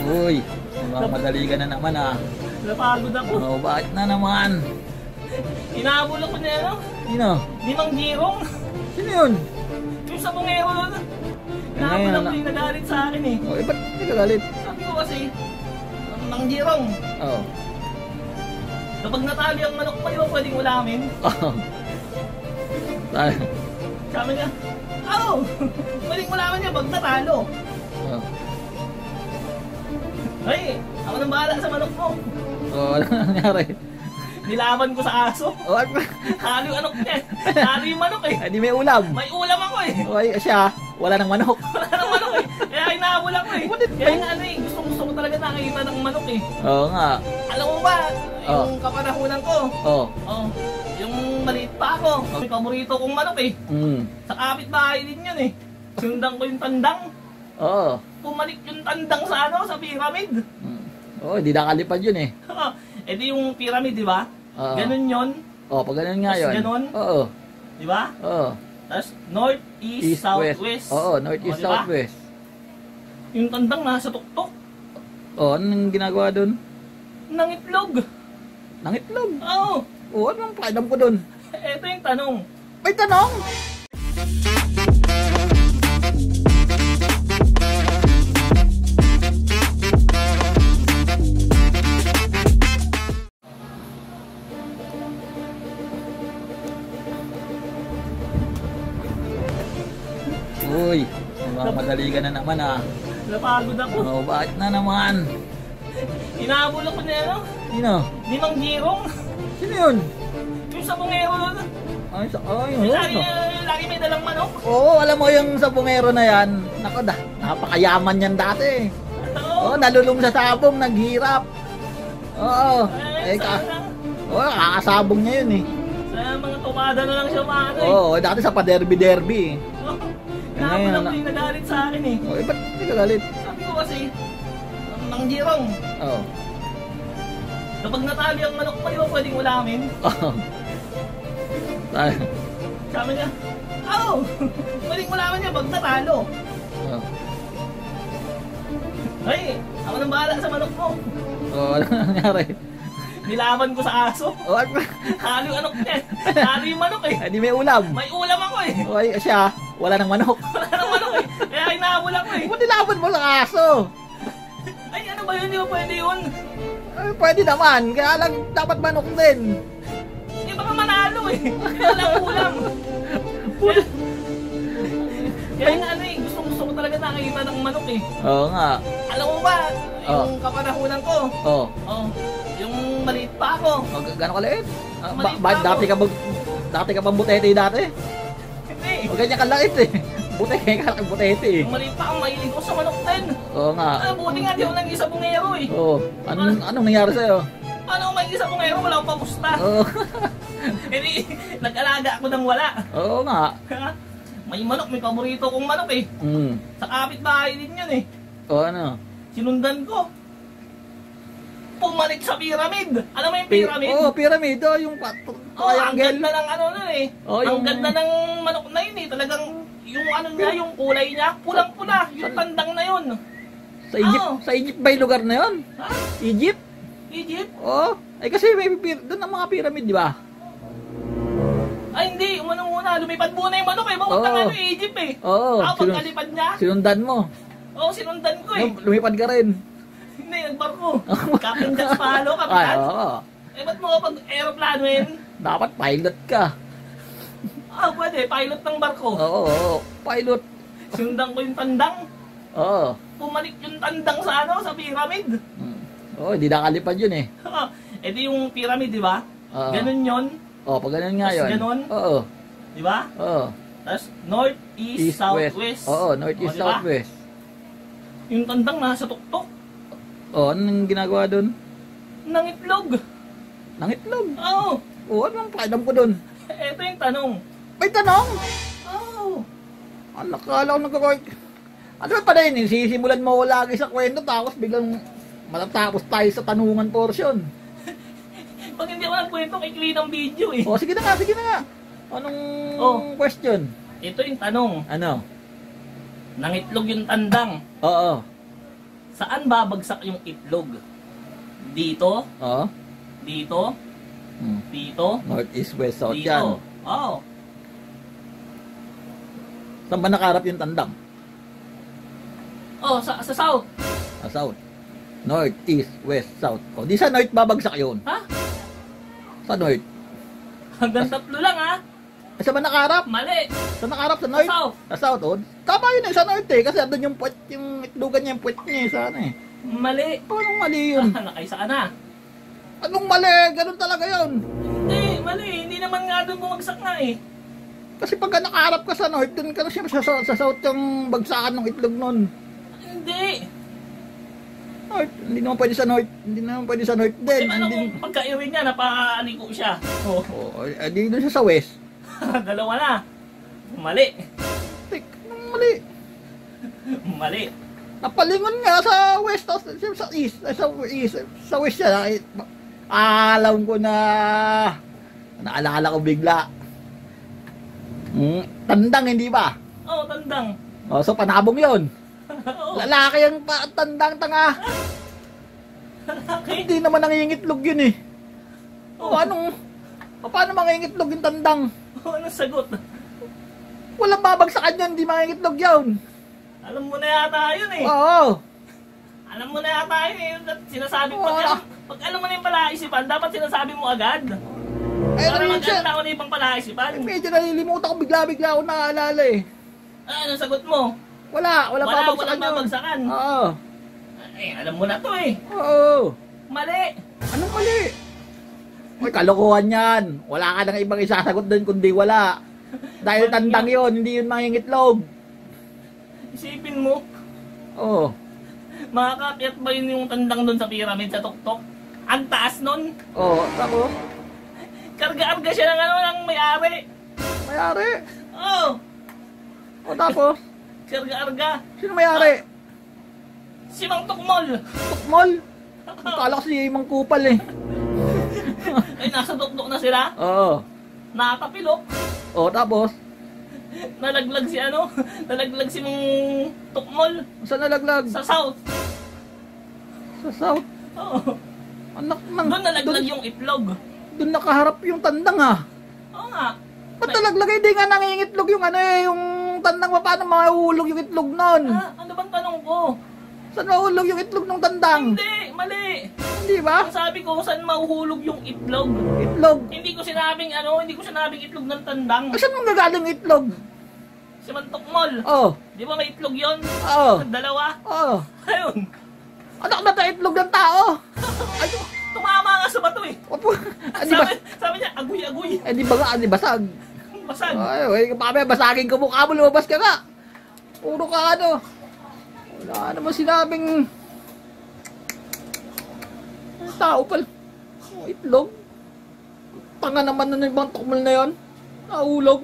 Uy, madali ka na naman ah. Napagod ako. Oh, bakit na naman? Inaabol ako niya, ano? Sino? Limang girong. Sino yun? Yung sabongero nun. Inaabol Ngayon, ako yung nagalit sa akin eh. Oh, ba't nagagalit? Sabi ko kasi, mang girong. Oh. Kapag natali ang manok mo, di ba pwedeng ulamin? Oh. Sabi niya, pwedeng ulamin niya pag natalo. Oh. Ay, ako nang bahala sa manok mo. Oh, ano nangyari? Nilaban ko sa aso. Oh, Halo yung manok niya. Halo yung manok eh. di may ulam. May ulam ako eh. Oy, siya, wala nang manok. Wala nang manok eh. Kaya inaabol ako eh. Kaya nga ano eh, gusto ko talaga nakikita ng manok eh. Oo nga. Alam mo ba, yung kapanahunan ko. Oh. Yung maliit pa ako. May paborito kong manok eh. Sa kapitbahay din yun eh. Sinundan ko yung tandang. Oo. Pumalik yung tandang sa ano, sa pyramid. Oh, di nakalipad yun eh. Eh di yung pyramid, di ba? Ganun yun. Oh, pag ganun nga yun. Ganun. Oo. Di ba? Oo. Tapos north, east, south, west. Oo, north, east, diba? south, west. Yung tandang nasa tuktok. Oh, anong ginagawa dun? Nangitlog. Nangitlog? Oo. Oh, anong pakialam ko dun? Ito yung tanong. May tanong? Uy, madali ka na naman ah. Napagod ako. Oh, bakit na naman? Inaabol ako niya, ano? Sino? Limang girong. Sino yun? Yung sabongero nun. Lagi may dalang manok. Oo, alam mo yung sabongero na yan. Nako, napakayaman yan dati. Oo, nalulong sa sabong, naghirap. Oo. Kakasabong niya yun eh. Sa mga tumada na lang siya maano eh. Oo, dati sa pa-derby-derby eh. Inaabol ako yung nagalit sa akin eh. Oh, ba't nagagalit? Sabi ko kasi, mang girong. Oo. Kapag natali ang manok mo, di ba pwedeng ulamin? Oo. Sabi niya, pwedeng ulamin niya pag natalo. Oo. Ay, ako nang bahala sa manok mo. Oo, ano nangyari? Nilaban ko sa aso. Oh, halo yung manok niya. Halo yung manok eh. di may ulam. May ulam ako eh. Oy, siya, wala nang manok. Wala nang manok eh. Kaya inaabol ako eh. Ba't nilaban mo lang aso? Ay, ano ba yun? Di ba pwede yun? Ay, pwede naman, kaya lang dapat manok din. Di ba ka manalo eh? Hindi na lang ulam. Kaya nga ano eh, gusto ko talaga nakikita ng manok eh. Oo nga. Alam mo ba, yung kapanahunan ko. Yung maliit pa ako. Gano'n kaliit? Dati ka bang butete dati? Hindi. O ganyan kalait eh. Butete eh. Yung maliit pa akong mahilig ko sa manok din. Oo nga. Buti nga di ako nang isa bungero eh. Oo. Anong nangyari sa'yo? Paano ako may isa bungero? Wala akong pamusta. Oo. Hindi, nag-alaga ako ng wala. Oo nga. May manok, may paborito kong manok eh. Sa kapitbahay din yun eh. O ano? Sinundan ko. Pumalik sa pyramid. Alam mo yung pyramid? Oo, pyramid. Yung ang ganda ng ano nun eh. Ang ganda ng manok na yun eh. Talagang yung ano niya, yung kulay niya, pulang-pula. Yung tandang na yun. Sa Egypt? Sa Egypt ba yung lugar na yun? Ha? Egypt? Egypt? Oo. Ay kasi may doon ang mga pyramid, di ba? Ay hindi, umunang-una. Lumipad muna yung manok eh. Papunta nga yung Egypt eh. Oo. Pagkalipad niya. Sinundan mo. Oo, sinundan ko eh. Lumipad ka rin. Hindi, nagbarko. Captain Jack Sparrow, kapitan. Oo. Eh, ba't mo kapag aeroplano yun? Dapat pilot ka. Pwede. Pilot ng barko. Oo. Pilot. Sinundan ko yung tandang. Oo. Pumalik yung tandang sa ano, sa pyramid. Oo, di nakalipad yun eh. Eh di yung pyramid, di ba? Ganun yun. Oo, pag ganun nga yun. Ganun. Oo. Di ba? Oo. Tapos north, east, south, west. Oo, north, east, south, west. Yung tandang nasa tuktok. Oo, anong ginagawa dun? Nangitlog. Nangitlog? Oo. Oo, anong pakialam ko dun? Ito yung tanong. May tanong? Oo. Akala ko nagkakawag. Ano ba pala yun? Sisimulan mo lagi sa kwento tapos biglang matatapos tayo sa tanungan portion. Pag hindi ako nagkwento, kikli ng video eh. O, sige na nga. Anong question? Ito yung tanong. Ano? Nangitlog yung tandang. Oo. Saan babagsak yung itlog? Dito? Oo. Dito? Dito? North, east, west, south Dito? yan. Oo. Saan ba nakaharap yung tandang? Oh, sa south. South. North, east, west, south. O, di sa north babagsak yun. Ha? Sa north. Hanggang 3 lang ha? Saan ba nakaharap? Mali. Saan nakaharap? Sa north? Sa south. Sa south, o. Tama yun eh, sa north eh. Kasi andun yung puwet, yung itlogan niya, yung puwet niya eh, sa ano eh. Mali. Anong mali yun? Nakaisaan na. Anong mali? Ganun talaga yun. Hindi, mali. Hindi naman nga doon bumagsak nga eh. Kasi pagka nakaharap ka sa north, dun ka na siya sa south yung bagsakan ng itlog nun. Hindi. North, hindi naman pwede sa north. Hindi naman pwede sa north din. Eh, ano Hindi... kung pagka-iwi niya, napaliko siya. Oh. Oh, di doon siya sa west. Dalawa na. Mali. Anong mali? Mali. Napalingon nga sa west, tapos sa east, sa west siya. Alam ko na, naalala ko bigla. Tandang, hindi ba? Oo, tandang. Oh, so panabong yon. Oo. Lalaki yung tandang tanga. Lalaki. Hindi naman nangingitlog yun eh. Oo. Paano mangingitlog yung tandang? Anong sagot? Walang babagsakan yan, hindi mangingitlog yun. Alam mo na yata yun eh. Oo. Alam mo na yata yun eh. Sinasabi mo, Oo. pag alam mo na yung palaisipan, dapat sinasabi mo agad. Ay, Para ano yun siya? maganda ko na ibang palaisipan. Medyo nalilimutan ko, bigla-bigla ako naaalala eh. Anong sagot mo? Walang babagsakan Walang yun. babagsakan. Oo. Eh, alam mo na to eh. Oo. Mali. Anong mali? Uy, kalokohan yan. Wala ka nang ibang isasagot doon kundi wala. Dahil tandang yon, hindi yun mangingitlog. Isipin mo, Oo. makakakyat ba yun yung tandang doon sa pyramid sa tuktok? Ang taas nun. Oo, tapos, Karga-arga siya ng ano, ng may-ari. mayari. Oo. O tapos, Karga-arga. sino mayari? Si Mang Tukmol. Tukmol. Akala ko si Mang Kupal eh. Ay, nasa tuktok na sila. Oo. Nakatapilok. O tapos, Nalaglag si ano? Nalaglag si Mang Tukmol. saan nalaglag? Sa south. Sa south. Oo. Anak ng... Doon nalaglag yung itlog. Doon nakaharap yung tandang ah. Oo nga. Ba't nalaglag? Hindi nga nangingitlog yung ano eh, yung tandang pa, paano mahulog yung itlog nun? Ano bang tanong ko? Saan mahulog yung itlog ng tandang? Hindi, mali. Hindi ba? Ang sabi ko, saan mahuhulog yung itlog? Itlog. Hindi ko sinabing itlog ng tandang. Saan mong gagaling itlog? Si Mantukmol. Oh. Di ba may itlog yon? Oo. Dalawa. Oh. Ayun. Anak na tayo itlog ng tao. Ay, Tumama nga sa bato eh. opo. Adi ba? Sabi niya, agoy-agoy. Adi ba nga, adi basag. Basag. Ay, mamaya basagin ko mukha mo, lumabas ka nga. Puro ka ano. Wala naman sinabing tao pala. Oh, itlog. Tanga naman na yung ibang tukmal na yon. Nahulog.